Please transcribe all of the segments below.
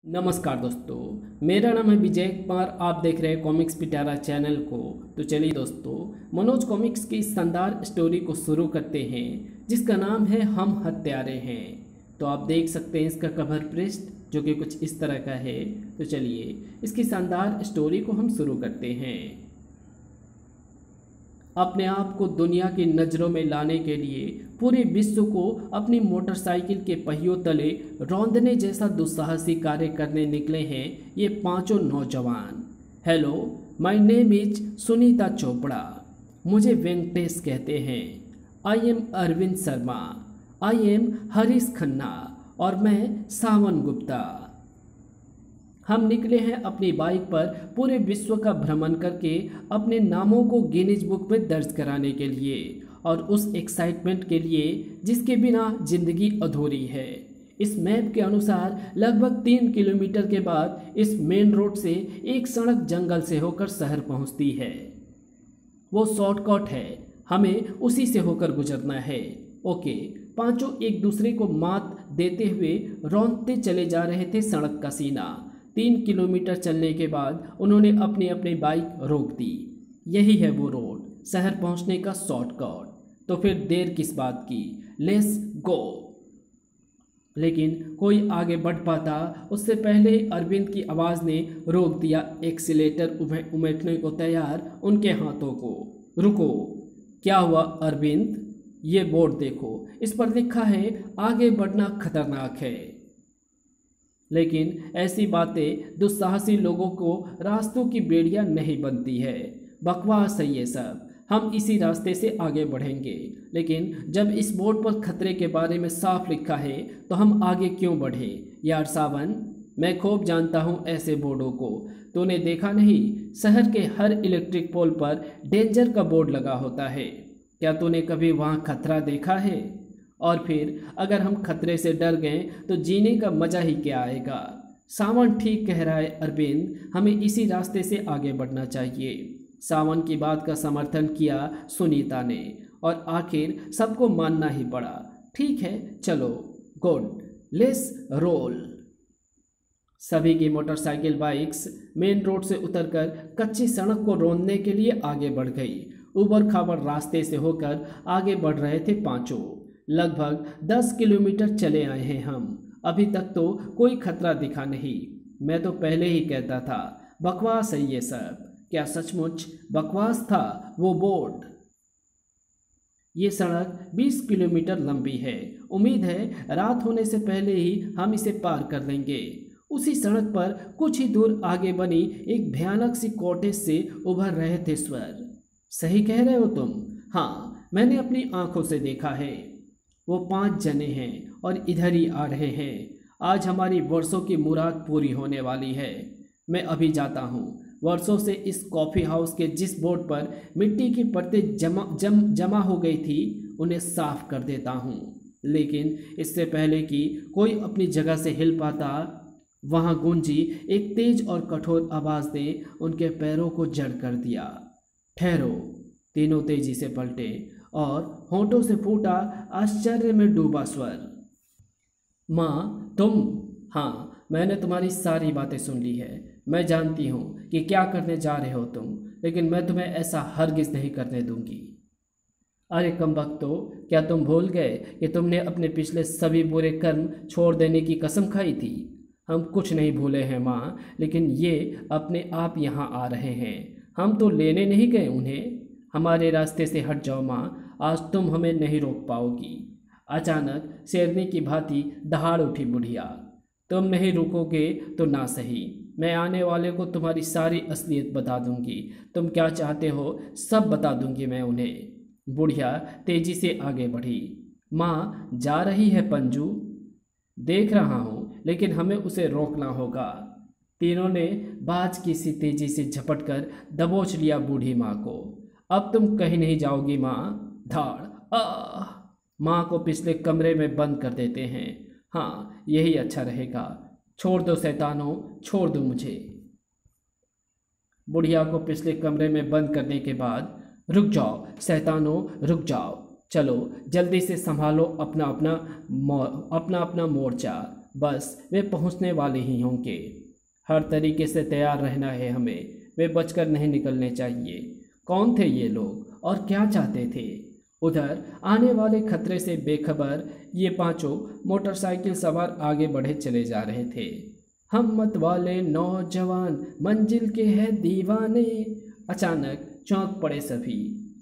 नमस्कार दोस्तों, मेरा नाम है विजय कुमार। आप देख रहे हैं कॉमिक्स पिटारा चैनल को। तो चलिए दोस्तों, मनोज कॉमिक्स की शानदार स्टोरी को शुरू करते हैं, जिसका नाम है हम हत्यारे हैं। तो आप देख सकते हैं इसका कवर पृष्ठ, जो कि कुछ इस तरह का है। तो चलिए इसकी शानदार स्टोरी को हम शुरू करते हैं। अपने आप को दुनिया की नज़रों में लाने के लिए पूरे विश्व को अपनी मोटरसाइकिल के पहियों तले रौंदने जैसा दुस्साहसी कार्य करने निकले हैं ये पांचों नौजवान। Hello, my name is Sunita Chopra. मुझे वेंकटेश कहते हैं। I am Arvind Sharma. I am Harish Khanna. और मैं सावन गुप्ता। हम निकले हैं अपनी बाइक पर पूरे विश्व का भ्रमण करके अपने नामों को गिनीज बुक में दर्ज कराने के लिए, और उस एक्साइटमेंट के लिए जिसके बिना जिंदगी अधूरी है। इस मैप के अनुसार लगभग 3 किलोमीटर के बाद इस मेन रोड से एक सड़क जंगल से होकर शहर पहुंचती है। वो शॉर्टकट है, हमें उसी से होकर गुजरना है। ओके। पांचों एक दूसरे को मात देते हुए रौंदते चले जा रहे थे सड़क का सीना। 3 किलोमीटर चलने के बाद उन्होंने अपनी अपनी बाइक रोक दी। यही है वो रोड, शहर पहुंचने का शॉर्टकट। तो फिर देर किस बात की, लेट्स गो। लेकिन कोई आगे बढ़ पाता उससे पहले अरविंद की आवाज़ ने रोक दिया एक्सीलेटर उमेटने को तैयार उनके हाथों को। रुको। क्या हुआ अरविंद? ये बोर्ड देखो, इस पर लिखा है आगे बढ़ना खतरनाक है। लेकिन ऐसी बातें दुस्साहसी लोगों को रास्तों की बेड़ियां नहीं बनती है। बकवास है ये सब। हम इसी रास्ते से आगे बढ़ेंगे। लेकिन जब इस बोर्ड पर खतरे के बारे में साफ लिखा है तो हम आगे क्यों बढ़े? यार सावन, मैं खूब जानता हूँ ऐसे बोर्डों को। तूने देखा नहीं, शहर के हर इलेक्ट्रिक पोल पर डेंजर का बोर्ड लगा होता है। क्या तूने कभी वहाँ खतरा देखा है? और फिर अगर हम खतरे से डर गए तो जीने का मजा ही क्या आएगा? सावन ठीक कह रहा है अरविंद, हमें इसी रास्ते से आगे बढ़ना चाहिए। सावन की बात का समर्थन किया सुनीता ने, और आखिर सबको मानना ही पड़ा। ठीक है, चलो, गुड, लेट्स रोल। सभी की मोटरसाइकिल बाइक्स मेन रोड से उतरकर कच्ची सड़क को रौंदने के लिए आगे बढ़ गई। उबड़ खाबड़ रास्ते से होकर आगे बढ़ रहे थे पांचों। लगभग 10 किलोमीटर चले आए हैं हम। अभी तक तो कोई खतरा दिखा नहीं। मैं तो पहले ही कहता था, बकवास है ये सब। क्या सचमुच बकवास था वो बोर्ड? ये सड़क 20 किलोमीटर लंबी है। उम्मीद है रात होने से पहले ही हम इसे पार कर लेंगे। उसी सड़क पर कुछ ही दूर आगे बनी एक भयानक सी कॉटेज से उभर रहे थे स्वर। सही कह रहे हो तुम? हाँ, मैंने अपनी आंखों से देखा है। वो 5 जने हैं और इधर ही आ रहे हैं। आज हमारी वर्षों की मुराद पूरी होने वाली है। मैं अभी जाता हूँ। वर्षों से इस कॉफ़ी हाउस के जिस बोर्ड पर मिट्टी की परतें जमा हो गई थी उन्हें साफ कर देता हूँ। लेकिन इससे पहले कि कोई अपनी जगह से हिल पाता, वहाँ गूंजी एक तेज और कठोर आवाज़ ने उनके पैरों को जड़ कर दिया। ठहरो। तीनों तेजी से पलटे और होठों से फूटा आश्चर्य में डूबा स्वर। माँ, तुम? हाँ, मैंने तुम्हारी सारी बातें सुन ली है। मैं जानती हूँ कि क्या करने जा रहे हो तुम, लेकिन मैं तुम्हें ऐसा हरगिज नहीं करने दूंगी। अरे कमबख्तो, क्या तुम भूल गए कि तुमने अपने पिछले सभी बुरे कर्म छोड़ देने की कसम खाई थी? हम कुछ नहीं भूले हैं माँ, लेकिन ये अपने आप यहाँ आ रहे हैं। हम तो लेने नहीं गए उन्हें। हमारे रास्ते से हट जाओ माँ, आज तुम हमें नहीं रोक पाओगी। अचानक शेरनी की भांति दहाड़ उठी बुढ़िया। तुम नहीं रुकोगे तो ना सही, मैं आने वाले को तुम्हारी सारी असलियत बता दूंगी। तुम क्या चाहते हो सब बता दूंगी मैं उन्हें। बुढ़िया तेजी से आगे बढ़ी। माँ, जा रही है पंजू? देख रहा हूँ, लेकिन हमें उसे रोकना होगा। तीनों ने बाज की सी तेजी से झपटकर दबोच लिया बूढ़ी माँ को। अब तुम कहीं नहीं जाओगी माँ। धाड़। माँ को पिछले कमरे में बंद कर देते हैं। हाँ, यही अच्छा रहेगा। छोड़ दो शैतानों, छोड़ दो मुझे। बुढ़िया को पिछले कमरे में बंद करने के बाद, रुक जाओ शैतानों, रुक जाओ। चलो जल्दी से संभालो अपना अपना मोर्चा। बस वे पहुंचने वाले ही होंगे। हर तरीके से तैयार रहना है हमें, वे बचकर नहीं निकलने चाहिए। कौन थे ये लोग और क्या चाहते थे? उधर आने वाले खतरे से बेखबर ये पांचों मोटरसाइकिल सवार आगे बढ़े चले जा रहे थे। हिम्मत वाले नौजवान मंजिल के हैं दीवाने। अचानक चौंक पड़े सभी।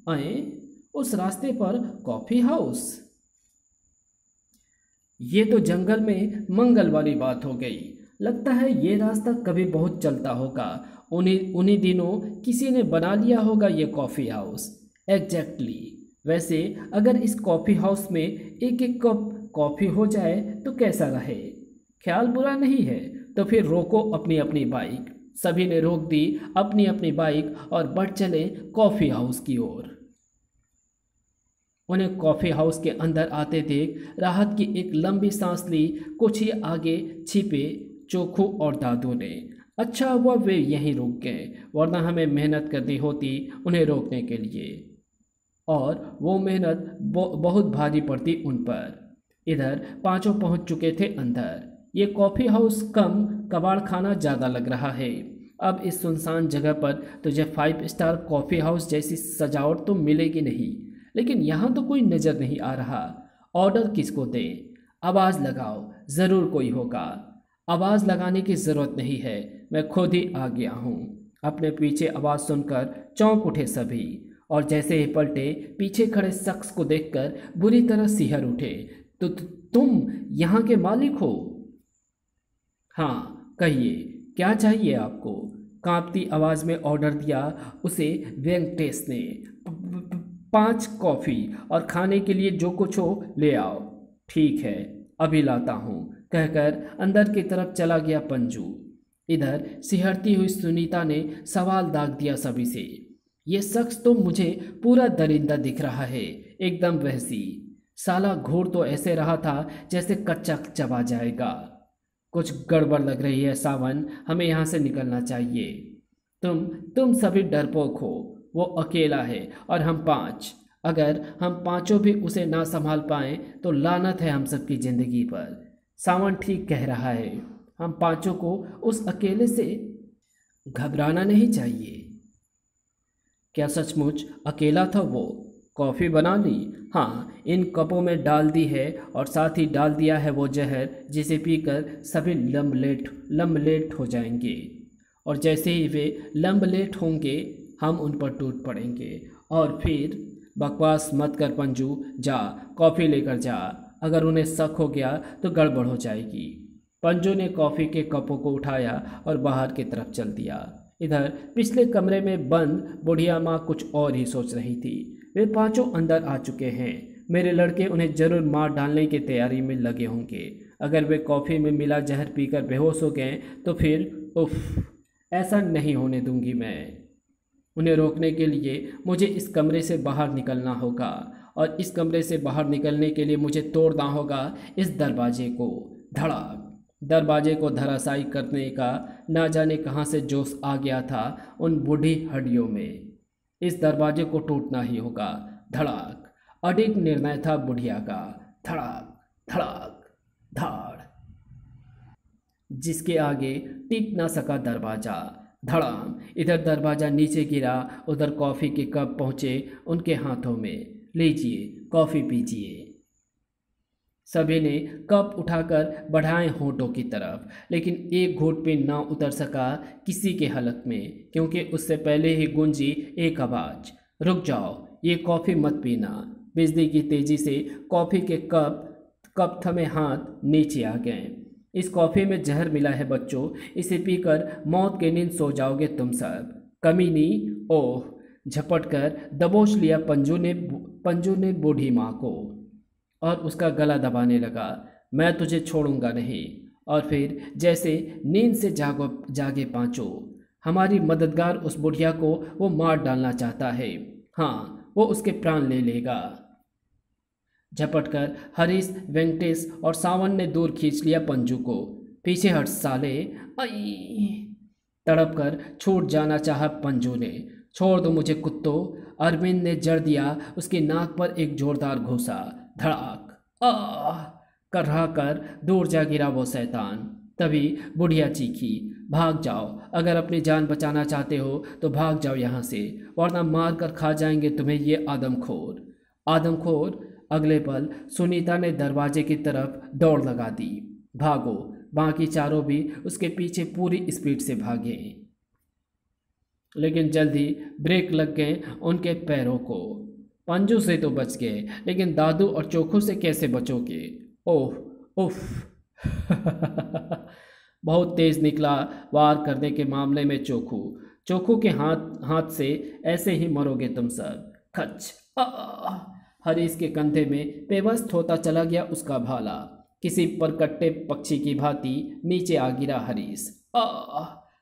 आए उस रास्ते पर कॉफी हाउस। ये तो जंगल में मंगल वाली बात हो गई। लगता है ये रास्ता कभी बहुत चलता होगा। उन्हीं उन्हीं दिनों किसी ने बना लिया होगा ये कॉफ़ी हाउस। एग्जैक्टली। वैसे अगर इस कॉफ़ी हाउस में एक एक कप कॉफ़ी हो जाए तो कैसा रहे? ख्याल बुरा नहीं है तो फिर रोको अपनी अपनी बाइक। सभी ने रोक दी अपनी अपनी बाइक और बढ़ चले कॉफ़ी हाउस की ओर। उन्हें कॉफ़ी हाउस के अंदर आते देख राहत की एक लंबी सांस ली। कुछ ही आगे छिपे चोखू और दादू ने। अच्छा हुआ वे यहीं रुक गए, वरना हमें मेहनत करनी होती उन्हें रोकने के लिए, और वो मेहनत बहुत भारी पड़ती उन पर। इधर पांचों पहुंच चुके थे अंदर। ये कॉफ़ी हाउस कम कबाड़ खाना ज़्यादा लग रहा है। अब इस सुनसान जगह पर तुझे 5 स्टार कॉफ़ी हाउस जैसी सजावट तो मिलेगी नहीं, लेकिन यहाँ तो कोई नज़र नहीं आ रहा। ऑर्डर किसको दें? आवाज़ लगाओ, ज़रूर कोई होगा। आवाज़ लगाने की ज़रूरत नहीं है, मैं खुद ही आ गया हूँ। अपने पीछे आवाज़ सुनकर चौंक उठे सभी, और जैसे ही पलटे पीछे खड़े शख्स को देखकर बुरी तरह सिहर उठे। तो तुम यहाँ के मालिक हो? हाँ कहिए, क्या चाहिए आपको? कांपती आवाज़ में ऑर्डर दिया उसे वेंकटेश ने। 5 कॉफ़ी और खाने के लिए जो कुछ हो ले आओ। ठीक है, अभी लाता हूँ, कहकर अंदर की तरफ चला गया पंजू। इधर सिहरती हुई सुनीता ने सवाल दाग दिया सभी से। ये शख्स तो मुझे पूरा दरिंदा दिख रहा है, एकदम वैसी। साला घोड़ तो ऐसे रहा था जैसे कच्चा चबा जाएगा। कुछ गड़बड़ लग रही है सावन, हमें यहाँ से निकलना चाहिए। तुम सभी डरपोक हो। वो अकेला है और हम 5। अगर हम पांचों भी उसे ना संभाल पाएं तो लानत है हम सबकी ज़िंदगी पर। सावन ठीक कह रहा है, हम पांचों को उस अकेले से घबराना नहीं चाहिए। क्या सचमुच अकेला था वो? कॉफ़ी बना ली? हाँ, इन कपों में डाल दी है, और साथ ही डाल दिया है वो जहर जिसे पीकर सभी लम्बलेट हो जाएंगे। और जैसे ही वे लम्बलेट होंगे हम उन पर टूट पड़ेंगे। और फिर बकवास मत कर पंजू, जा कॉफ़ी लेकर जा। अगर उन्हें शक हो गया तो गड़बड़ हो जाएगी। पंजू ने कॉफ़ी के कपों को उठाया और बाहर की तरफ चल दिया। इधर पिछले कमरे में बंद बुढ़िया माँ कुछ और ही सोच रही थी। वे पांचों अंदर आ चुके हैं। मेरे लड़के उन्हें जरूर मार डालने की तैयारी में लगे होंगे। अगर वे कॉफ़ी में मिला जहर पीकर बेहोश हो गए तो फिर उफ, ऐसा नहीं होने दूंगी मैं। उन्हें रोकने के लिए मुझे इस कमरे से बाहर निकलना होगा, और इस कमरे से बाहर निकलने के लिए मुझे तोड़ना होगा इस दरवाजे को। धड़ाक। दरवाजे को धराशायी करने का ना जाने कहाँ से जोश आ गया था उन बूढ़ी हड्डियों में। इस दरवाजे को टूटना ही होगा। धड़ाक। अडिग निर्णय था बुढ़िया का। धड़ाक धड़ाक धाड़। जिसके आगे टिक ना सका दरवाजा। धड़ाम। इधर दरवाजा नीचे गिरा, उधर कॉफ़ी के कप पहुँचे उनके हाथों में। लीजिए कॉफ़ी पीजिए। सभी ने कप उठाकर बढ़ाए होठों की तरफ, लेकिन एक घूंट भी ना उतर सका किसी के हलक में, क्योंकि उससे पहले ही गूंजी एक आवाज़, रुक जाओ, ये कॉफ़ी मत पीना। बिजली की तेज़ी से कॉफ़ी के कप थमे हाथ नीचे आ गए। इस कॉफ़ी में जहर मिला है बच्चों, इसे पीकर मौत की नींद सो जाओगे तुम सब। कमीनी। ओह। झपट कर दबोच लिया पंजू ने बूढ़ी माँ को और उसका गला दबाने लगा। मैं तुझे छोड़ूंगा नहीं। और फिर जैसे नींद से जागे पांचों। हमारी मददगार उस बुढ़िया को वो मार डालना चाहता है। हाँ, वो उसके प्राण ले लेगा। झपटकर हरीश, वेंकटेश और सावन ने दूर खींच लिया पंजू को। पीछे हट साले। आई। तड़प कर छूट जाना चाहा पंजू ने। छोड़ दो मुझे कुत्तों। अरविंद ने जड़ दिया उसकी नाक पर एक जोरदार घूंसा। धड़ाक। आह। कर्रा कर दूर जा गिरा वो शैतान। तभी बुढ़िया चीखी, भाग जाओ, अगर अपनी जान बचाना चाहते हो तो भाग जाओ यहाँ से, वरना मार कर खा जाएंगे तुम्हें ये आदमखोर। आदमखोर। अगले पल सुनीता ने दरवाजे की तरफ दौड़ लगा दी। भागो। बाकी चारों भी उसके पीछे पूरी स्पीड से भागे, लेकिन जल्दी ब्रेक लग गए उनके पैरों को। पंजू से तो बच गए, लेकिन दादू और चोखू से कैसे बचोगे? ओह उफ। बहुत तेज निकला वार करने के मामले में चोखू। चोखू के हाथ से ऐसे ही मरोगे तुम सब। खच। हरीश के कंधे में बेबस होता चला गया उसका भाला। किसी परकट्टे पक्षी की भांति नीचे आ गिरा हरीश।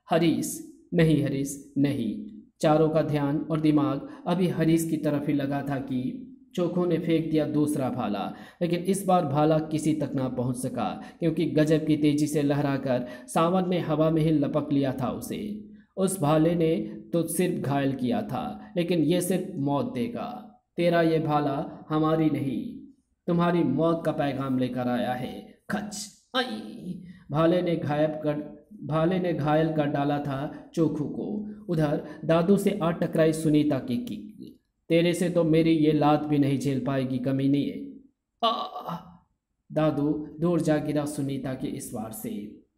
हरीश नहीं, हरीश नहीं। चारों का ध्यान और दिमाग अभी हरीश की तरफ ही लगा था कि चोखू ने फेंक दिया दूसरा भाला, लेकिन इस बार भाला किसी तक ना पहुंच सका, क्योंकि गजब की तेजी से लहराकर सावन ने हवा में ही लपक लिया था उसे। उस भाले ने तो सिर्फ घायल किया था, लेकिन ये सिर्फ मौत देगा। तेरा ये भाला हमारी नहीं, तुम्हारी मौत का पैगाम लेकर आया है। खच। आई। भाले ने घायल कर डाला था चोखू को। उधर दादू से आ टकराई सुनीता की किक। तेरे से तो मेरी ये लात भी नहीं झेल पाएगी कमीनी है। दादू दूर जा गिरा सुनीता के इस वार से,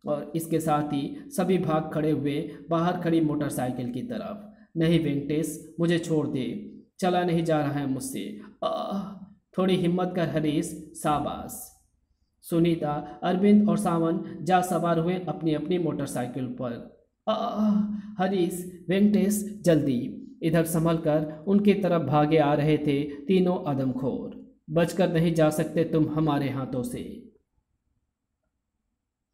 और इसके साथ ही सभी भाग खड़े हुए बाहर खड़ी मोटरसाइकिल की तरफ। नहीं वेंकटेश, मुझे छोड़ दे, चला नहीं जा रहा है मुझसे। थोड़ी हिम्मत कर हरीश, शाबाश। सुनीता, अरविंद और सावन जा सवार हुए अपनी अपनी मोटरसाइकिल पर। हरीश, वेंकटेश, जल्दी। इधर संभल कर उनकी तरफ भागे आ रहे थे तीनों आदमखोर। बचकर नहीं जा सकते तुम हमारे हाथों से।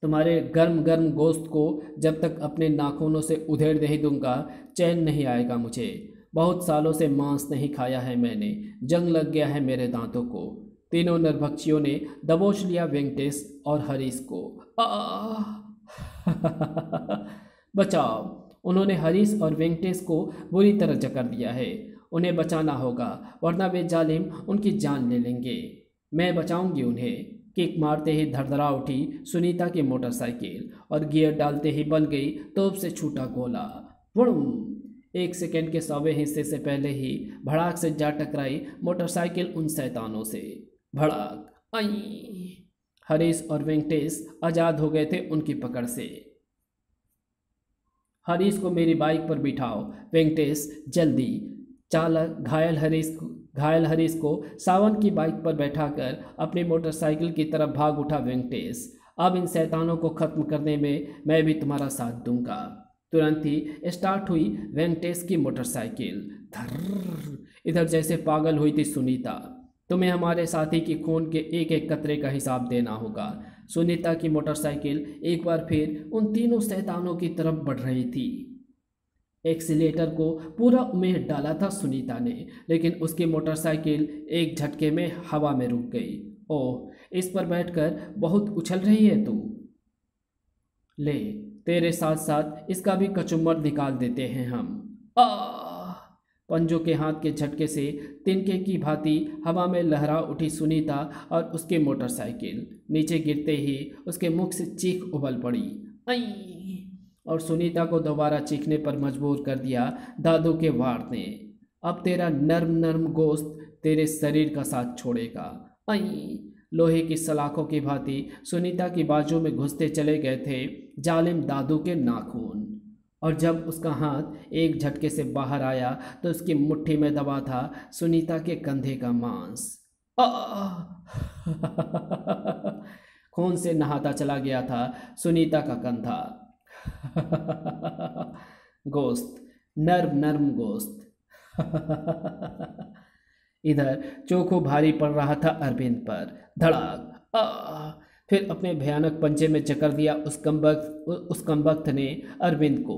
तुम्हारे गर्म गर्म गोश्त को जब तक अपने नाखूनों से उधेड़ नहीं दूंगा चैन नहीं आएगा मुझे। बहुत सालों से मांस नहीं खाया है मैंने, जंग लग गया है मेरे दांतों को। तीनों नरभक्षियों ने दबोच लिया वेंकटेश और हरीश को। बचाओ। उन्होंने हरीश और वेंकटेश को बुरी तरह जकड़ दिया है। उन्हें बचाना होगा, वरना वे जालिम उनकी जान ले लेंगे। मैं बचाऊंगी उन्हें। किक मारते ही धड़धड़ा उठी सुनीता की मोटरसाइकिल, और गियर डालते ही बन गई तोप से छूटा गोला। वुड़ुम। 1 सेकेंड के 100वें हिस्से से पहले ही भड़ाक से जा टकराई मोटरसाइकिल उन शैतानों से। भड़ाक। आई। हरीश और वेंकटेश आज़ाद हो गए थे उनकी पकड़ से। हरीश को मेरी बाइक पर बिठाओ। वेंकटेश, जल्दी। चालक घायल हरीश को सावन की बाइक पर बैठाकर अपनी मोटरसाइकिल की तरफ भाग उठा वेंकटेश। अब इन शैतानों को खत्म करने में मैं भी तुम्हारा साथ दूंगा। तुरंत ही स्टार्ट हुई वेंकटेश की मोटरसाइकिल। धर्र। इधर जैसे पागल हुई थी सुनीता। तुम्हें हमारे साथी की खून के एक एक कतरे का हिसाब देना होगा। सुनीता की मोटरसाइकिल एक बार फिर उन तीनों शैतानों की तरफ बढ़ रही थी। एक्सीलेटर को पूरा उमेड़ डाला था सुनीता ने, लेकिन उसकी मोटरसाइकिल एक झटके में हवा में रुक गई। ओह, इस पर बैठकर बहुत उछल रही है तू। ले, तेरे साथ साथ इसका भी कचुम्बर निकाल देते हैं हम। पंजों के हाथ के झटके से तिनके की भांति हवा में लहरा उठी सुनीता, और उसकी मोटरसाइकिल नीचे गिरते ही उसके मुख से चीख उबल पड़ी। आई। और सुनीता को दोबारा चीखने पर मजबूर कर दिया दादू के वार ने। अब तेरा नर्म नर्म गोश्त तेरे शरीर का साथ छोड़ेगा। आई। लोहे की सलाखों की भांति सुनीता की बाजू में घुसते चले गए थे जालिम दादू के नाखून, और जब उसका हाथ एक झटके से बाहर आया तो उसकी मुट्ठी में दबा था सुनीता के कंधे का मांस। खून से नहाता चला गया था सुनीता का कंधा। गोश्त, नर्म नर्म गोश्त। इधर चोखू भारी पड़ रहा था अरविंद पर। धड़ाक। फिर अपने भयानक पंजे में जकड़ दिया उस कमबख्त ने अरविंद को।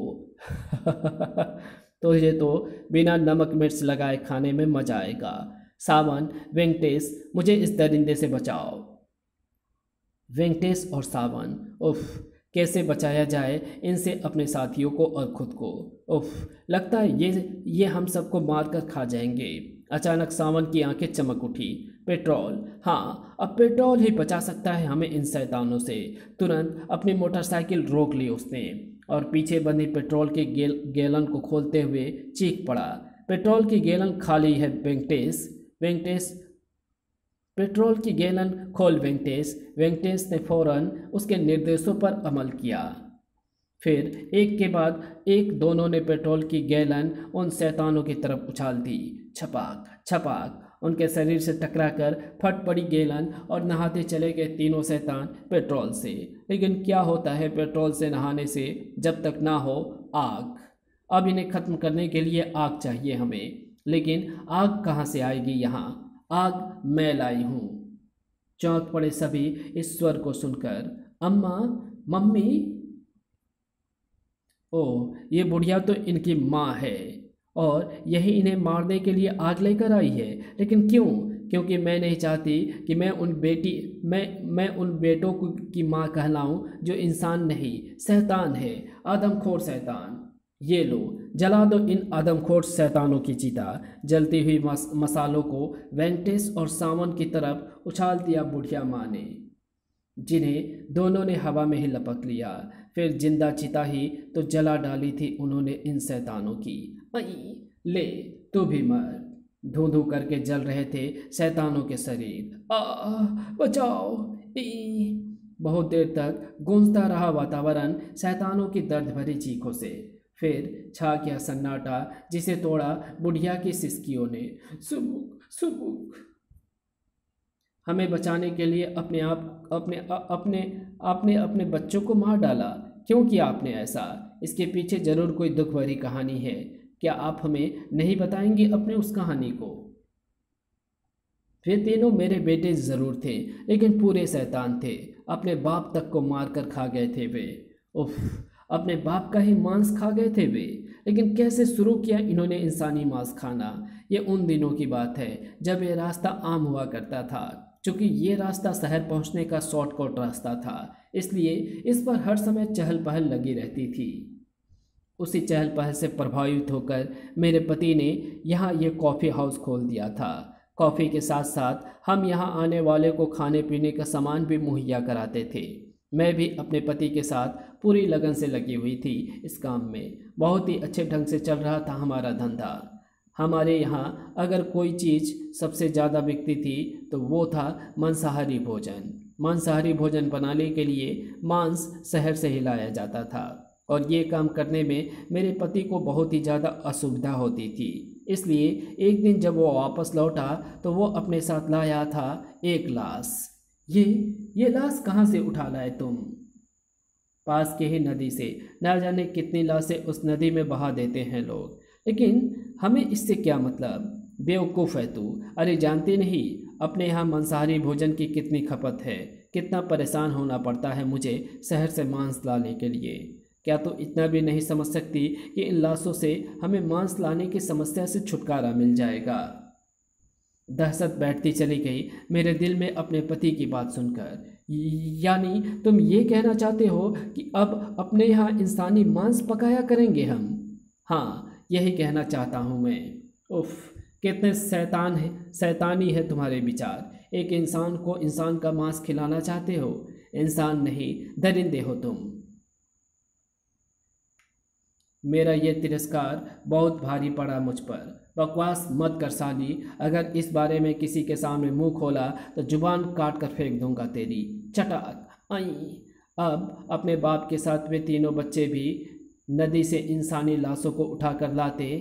तो ये तो बिना नमक मिर्च लगाए खाने में मजा आएगा। सावन, वेंकटेश, मुझे इस दरिंदे से बचाओ। वेंकटेश और सावन, उफ, कैसे बचाया जाए इनसे अपने साथियों को और खुद को। उफ, लगता है ये हम सबको मार कर खा जाएंगे। अचानक सावन की आंखें चमक उठी। पेट्रोल, हाँ अब पेट्रोल ही बचा सकता है हमें इन शैतानों से। तुरंत अपनी मोटरसाइकिल रोक ली उसने और पीछे बंधी पेट्रोल के गैलन को खोलते हुए चीख पड़ा, पेट्रोल की गैलन खाली है वेंकटेश। वेंकटेश, पेट्रोल की गैलन खोल वेंकटेश। वेंकटेश ने फौरन उसके निर्देशों पर अमल किया। फिर एक के बाद एक दोनों ने पेट्रोल की गैलन उन शैतानों की तरफ उछाल दी। छपाक छपाक उनके शरीर से टकराकर फट पड़ी गैलन और नहाते चले गए तीनों शैतान पेट्रोल से। लेकिन क्या होता है पेट्रोल से नहाने से जब तक ना हो आग। अब इन्हें ख़त्म करने के लिए आग चाहिए हमें, लेकिन आग कहाँ से आएगी यहाँ? आग मैं लाई हूँ। चौंक पड़े सभी इस स्वर को सुनकर। अम्मा, मम्मी। ओह, ये बुढ़िया तो इनकी माँ है और यही इन्हें मारने के लिए आग लेकर आई है। लेकिन क्यों? क्योंकि मैं नहीं चाहती कि मैं उन बेटों की माँ कहलाऊं जो इंसान नहीं, शैतान है, आदमखोर शैतान। ये लो, जला दो इन आदमखोर शैतानों की चिता। जलती हुई मसालों को वेंकटेश और सावन की तरफ उछाल दिया बुढ़िया माँ ने, जिन्हें दोनों ने हवा में ही लपक लिया। फिर जिंदा चिता ही तो जला डाली थी उन्होंने इन शैतानों की। आई ले, तू भी मर। धू धू करके जल रहे थे शैतानों के शरीर। बचाओ। बहुत देर तक गूंजता रहा वातावरण शैतानों की दर्द भरी चीखों से। फिर छा गया सन्नाटा, जिसे तोड़ा बुढ़िया की सिसकियों ने। सुबुक सुबुक। हमें बचाने के लिए आपने अपने बच्चों को मार डाला। क्यों किया आपने ऐसा? इसके पीछे जरूर कोई दुख भरी कहानी है। क्या आप हमें नहीं बताएंगे अपने उस कहानी को? वे तीनों मेरे बेटे जरूर थे, लेकिन पूरे शैतान थे। अपने बाप तक को मार कर खा गए थे वे। उफ, अपने बाप का ही मांस खा गए थे वे। लेकिन कैसे शुरू किया इन्होंने इंसानी मांस खाना? ये उन दिनों की बात है जब ये रास्ता आम हुआ करता था। चूँकि ये रास्ता शहर पहुंचने का शॉर्टकट रास्ता था, इसलिए इस पर हर समय चहल पहल लगी रहती थी। उसी चहल पहल से प्रभावित होकर मेरे पति ने यहाँ ये कॉफ़ी हाउस खोल दिया था। कॉफ़ी के साथ साथ हम यहाँ आने वाले को खाने पीने का सामान भी मुहैया कराते थे। मैं भी अपने पति के साथ पूरी लगन से लगी हुई थी इस काम में। बहुत ही अच्छे ढंग से चल रहा था हमारा धंधा। हमारे यहाँ अगर कोई चीज़ सबसे ज़्यादा बिकती थी तो वो था मांसाहारी भोजन। मांसाहारी भोजन बनाने के लिए मांस शहर से ही लाया जाता था और ये काम करने में मेरे पति को बहुत ही ज़्यादा असुविधा होती थी। इसलिए एक दिन जब वो वापस लौटा तो वो अपने साथ लाया था एक लाश। ये लाश कहाँ से उठा लाए तुम? पास के ही नदी से। न जाने कितनी लाशें उस नदी में बहा देते हैं लोग, लेकिन हमें इससे क्या मतलब? बेवकूफ़ है तू। अरे जानती नहीं अपने यहाँ मांसाहारी भोजन की कितनी खपत है, कितना परेशान होना पड़ता है मुझे शहर से मांस लाने के लिए। क्या तू इतना भी नहीं समझ सकती कि इन लाशों से हमें मांस लाने की समस्या से छुटकारा मिल जाएगा? दहशत बैठती चली गई मेरे दिल में अपने पति की बात सुनकर। यानी तुम ये कहना चाहते हो कि अब अपने यहाँ इंसानी मांस पकाया करेंगे हम? हाँ, यही कहना चाहता हूँ मैं। उफ, कितने शैतानी है तुम्हारे विचार। एक इंसान को इंसान का मांस खिलाना चाहते हो? इंसान नहीं, दरिंदे हो तुम। मेरा ये तिरस्कार बहुत भारी पड़ा मुझ पर। बकवास मत कर साली। अगर इस बारे में किसी के सामने मुंह खोला तो जुबान काट कर फेंक दूंगा तेरी। चटाक। आई। अब अपने बाप के साथ वे तीनों बच्चे भी नदी से इंसानी लाशों को उठाकर लाते।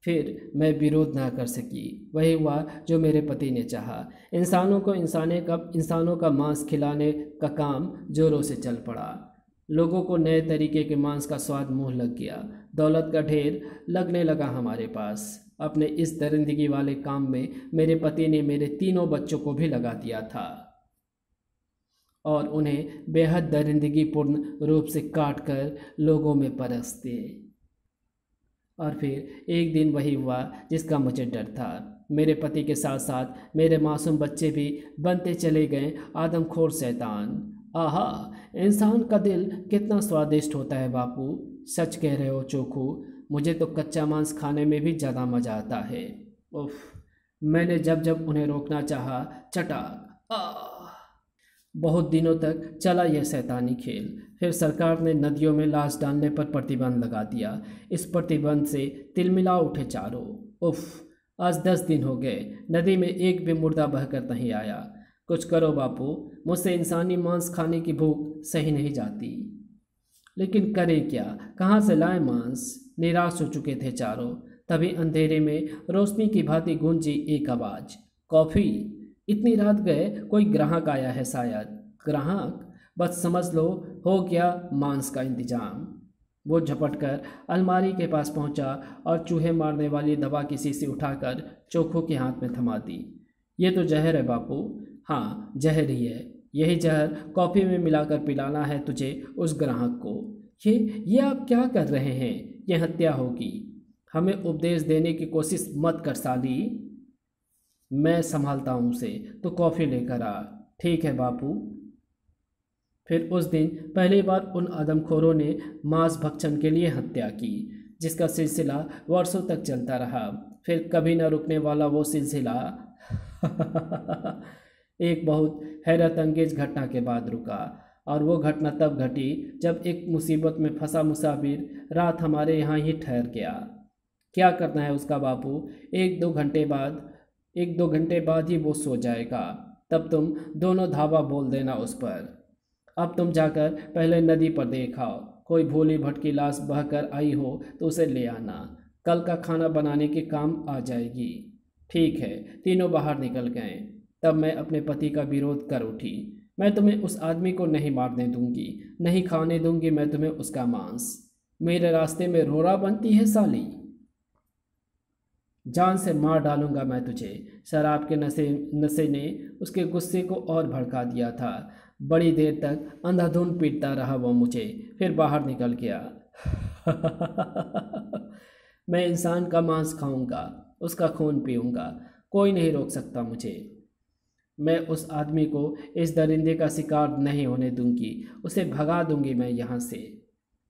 फिर मैं विरोध ना कर सकी। वही हुआ जो मेरे पति ने चाहा। इंसानों को इंसानों का मांस खिलाने का काम जोरों से चल पड़ा। लोगों को नए तरीके के मांस का स्वाद मुंह लग गया। दौलत का ढेर लगने लगा हमारे पास। अपने इस दरिंदगी वाले काम में मेरे पति ने मेरे तीनों बच्चों को भी लगा दिया था और उन्हें बेहद दरिंदगीपूर्ण रूप से काट कर लोगों में परस दिए। और फिर एक दिन वही हुआ जिसका मुझे डर था। मेरे पति के साथ साथ मेरे मासूम बच्चे भी बनते चले गए आदमखोर शैतान। आहा, इंसान का दिल कितना स्वादिष्ट होता है बापू। सच कह रहे हो चोखू। मुझे तो कच्चा मांस खाने में भी ज़्यादा मज़ा आता है। उफ, मैंने जब जब उन्हें रोकना चाहा, चटाक आह! बहुत दिनों तक चला यह शैतानी खेल। फिर सरकार ने नदियों में लाश डालने पर प्रतिबंध लगा दिया। इस प्रतिबंध से तिलमिला उठे चारों। उफ, आज 10 दिन हो गए, नदी में एक भी मुर्दा बहकर नहीं आया। कुछ करो बापू, मुझसे इंसानी मांस खाने की भूख सही नहीं जाती। लेकिन करें क्या, कहाँ से लाए मांस? निराश हो चुके थे चारों। तभी अंधेरे में रोशनी की भांति गूंजी एक आवाज़, कॉफ़ी। इतनी रात गए, कोई ग्राहक आया है शायद। ग्राहक? बस समझ लो, हो गया मांस का इंतजाम। वो झपटकर अलमारी के पास पहुंचा और चूहे मारने वाली दवा की शीशी उठाकर चोखू के हाथ में थमा दी। ये तो जहर है बापू। हाँ, जहर ही है। यही जहर कॉफ़ी में मिलाकर पिलाना है तुझे उस ग्राहक को। ये आप क्या कर रहे हैं? ये हत्या होगी। हमें उपदेश देने की कोशिश मत कर साली। मैं संभालता हूँ उसे, तो कॉफ़ी लेकर आ। ठीक है बापू। फिर उस दिन पहली बार उन आदमखोरों ने मांस भक्षण के लिए हत्या की, जिसका सिलसिला वर्षों तक चलता रहा। फिर कभी न रुकने वाला वो सिलसिला एक बहुत हैरत अंगेज घटना के बाद रुका। और वो घटना तब घटी जब एक मुसीबत में फंसा मुसाफिर रात हमारे यहाँ ही ठहर गया। क्या करना है उसका बापू, एक दो घंटे बाद ही वो सो जाएगा। तब तुम दोनों धावा बोल देना उस पर। अब तुम जाकर पहले नदी पर देख आओ, कोई भोली भटकी लाश बहकर आई हो तो उसे ले आना। कल का खाना बनाने के काम आ जाएगी। ठीक है। तीनों बाहर निकल गए। तब मैं अपने पति का विरोध कर उठी। मैं तुम्हें उस आदमी को नहीं मारने दूंगी, नहीं खाने दूंगी मैं तुम्हें उसका मांस। मेरे रास्ते में रोड़ा बनती है साली, जान से मार डालूंगा मैं तुझे। शराब के नशे ने उसके गुस्से को और भड़का दिया था। बड़ी देर तक अंधाधुंध पीटता रहा वो मुझे, फिर बाहर निकल गया। मैं इंसान का मांस खाऊंगा, उसका खून पीऊंगा, कोई नहीं रोक सकता मुझे। मैं उस आदमी को इस दरिंदे का शिकार नहीं होने दूंगी, उसे भगा दूंगी मैं यहाँ से।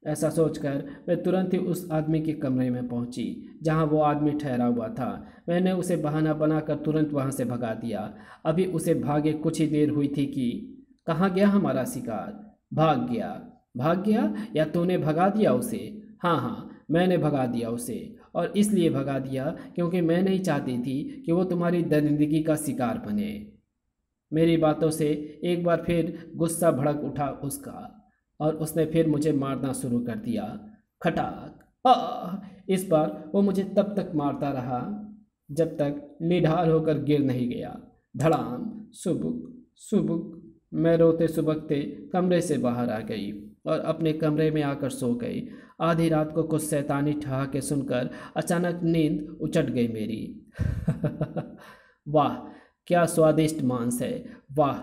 ऐसा सोचकर मैं तुरंत ही उस आदमी के कमरे में पहुंची जहां वो आदमी ठहरा हुआ था। मैंने उसे बहाना बनाकर तुरंत वहां से भगा दिया। अभी उसे भागे कुछ ही देर हुई थी कि कहाँ गया हमारा शिकार? भाग गया। भाग गया या तूने भगा दिया उसे? हाँ हाँ, मैंने भगा दिया उसे, और इसलिए भगा दिया क्योंकि मैं नहीं चाहती थी कि वो तुम्हारी दरिंदगी का शिकार बने। मेरी बातों से एक बार फिर गुस्सा भड़क उठा उसका, और उसने फिर मुझे मारना शुरू कर दिया। खटाक आह! इस बार वो मुझे तब तक मारता रहा जब तक निढाल होकर गिर नहीं गया। धड़ाम! सुबुक सुबुक! मैं रोते सुबकते कमरे से बाहर आ गई और अपने कमरे में आकर सो गई। आधी रात को कुछ शैतानी ठहाके सुनकर अचानक नींद उचट गई मेरी। वाह, क्या स्वादिष्ट मांस है! वाह,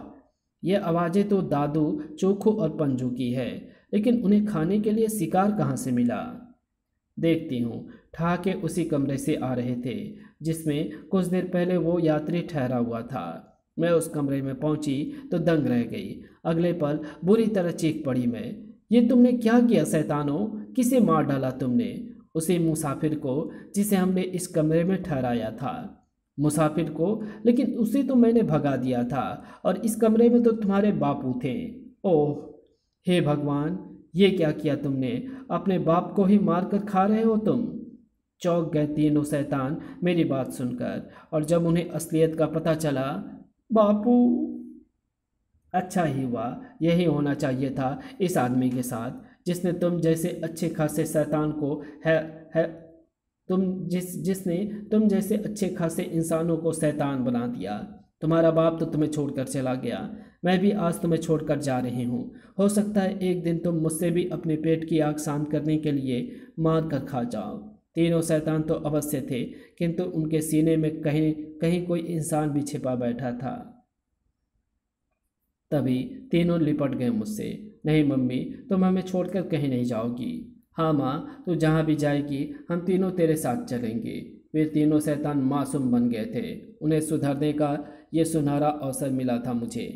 ये आवाज़ें तो दादू, चोखू और पंजू की है, लेकिन उन्हें खाने के लिए शिकार कहाँ से मिला? देखती हूँ। ठहाके उसी कमरे से आ रहे थे जिसमें कुछ देर पहले वो यात्री ठहरा हुआ था। मैं उस कमरे में पहुंची तो दंग रह गई। अगले पल बुरी तरह चीख पड़ी मैं। ये तुमने क्या किया शैतानों? किसे मार डाला तुमने? उसी मुसाफिर को जिसे हमने इस कमरे में ठहराया था। मुसाफिर को? लेकिन उसे तो मैंने भगा दिया था, और इस कमरे में तो तुम्हारे बापू थे। ओह हे भगवान, ये क्या किया तुमने? अपने बाप को ही मार कर खा रहे हो तुम। चौंक गए तीनों शैतान मेरी बात सुनकर, और जब उन्हें असलियत का पता चला, बापू! अच्छा ही हुआ, यही होना चाहिए था इस आदमी के साथ जिसने तुम जैसे अच्छे खासे शैतान को है जिसने तुम जैसे अच्छे खासे इंसानों को शैतान बना दिया। तुम्हारा बाप तो तुम्हें छोड़कर चला गया, मैं भी आज तुम्हें छोड़कर जा रही हूँ। हो सकता है एक दिन तुम मुझसे भी अपने पेट की आग शांत करने के लिए मार कर खा जाओ। तीनों शैतान तो अवश्य थे, किंतु उनके सीने में कहीं कहीं कोई इंसान भी छिपा बैठा था। तभी तीनों लिपट गए मुझसे। नहीं मम्मी, तुम हमें छोड़कर कहीं नहीं जाओगी। हाँ माँ, तू जहाँ भी जाएगी हम तीनों तेरे साथ चलेंगे। वे तीनों शैतान मासूम बन गए थे। उन्हें सुधरने का ये सुनहरा अवसर मिला था मुझे।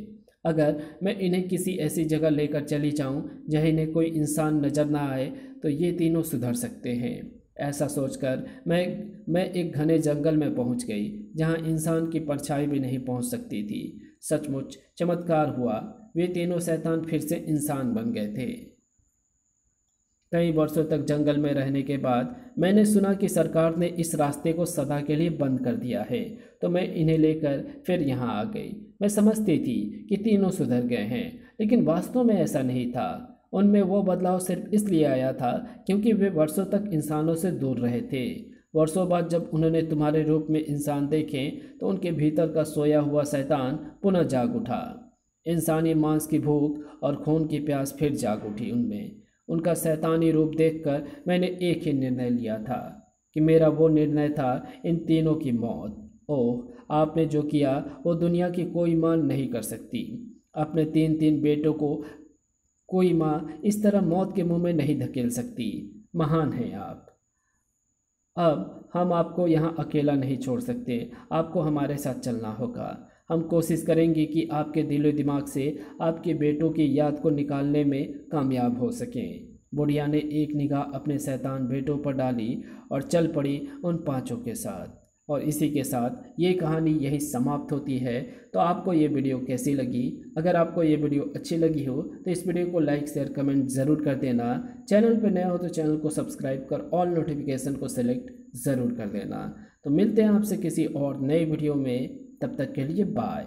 अगर मैं इन्हें किसी ऐसी जगह लेकर चली जाऊं जहाँ इन्हें कोई इंसान नज़र ना आए तो ये तीनों सुधर सकते हैं। ऐसा सोचकर मैं एक घने जंगल में पहुंच गई जहां इंसान की परछाई भी नहीं पहुंच सकती थी। सचमुच चमत्कार हुआ, वे तीनों शैतान फिर से इंसान बन गए थे। कई वर्षों तक जंगल में रहने के बाद मैंने सुना कि सरकार ने इस रास्ते को सदा के लिए बंद कर दिया है, तो मैं इन्हें लेकर फिर यहाँ आ गई। मैं समझती थी कि तीनों सुधर गए हैं, लेकिन वास्तव में ऐसा नहीं था। उनमें वो बदलाव सिर्फ इसलिए आया था क्योंकि वे वर्षों तक इंसानों से दूर रहे थे। वर्षों बाद जब उन्होंने तुम्हारे रूप में इंसान देखे तो उनके भीतर का सोया हुआ शैतान पुनः जाग उठा। इंसानी मांस की भूख और खून की प्यास फिर जाग उठी उनमें। उनका शैतानी रूप देखकर मैंने एक ही निर्णय लिया था कि मेरा वो निर्णय था इन तीनों की मौत। ओह, आपने जो किया वो दुनिया की कोई मां नहीं कर सकती। अपने तीन तीन बेटों को कोई माँ इस तरह मौत के मुंह में नहीं धकेल सकती। महान हैं आप। अब हम आपको यहाँ अकेला नहीं छोड़ सकते, आपको हमारे साथ चलना होगा। हम कोशिश करेंगे कि आपके दिलो दिमाग से आपके बेटों की याद को निकालने में कामयाब हो सकें। बुढ़िया ने एक निगाह अपने शैतान बेटों पर डाली और चल पड़ी उन पांचों के साथ। और इसी के साथ ये कहानी यही समाप्त होती है। तो आपको ये वीडियो कैसी लगी? अगर आपको ये वीडियो अच्छी लगी हो तो इस वीडियो को लाइक शेयर कमेंट ज़रूर कर देना। चैनल पर नया हो तो चैनल को सब्सक्राइब कर ऑल नोटिफिकेशन को सिलेक्ट ज़रूर कर देना। तो मिलते हैं आपसे किसी और नए वीडियो में, तब तक के लिए बाय।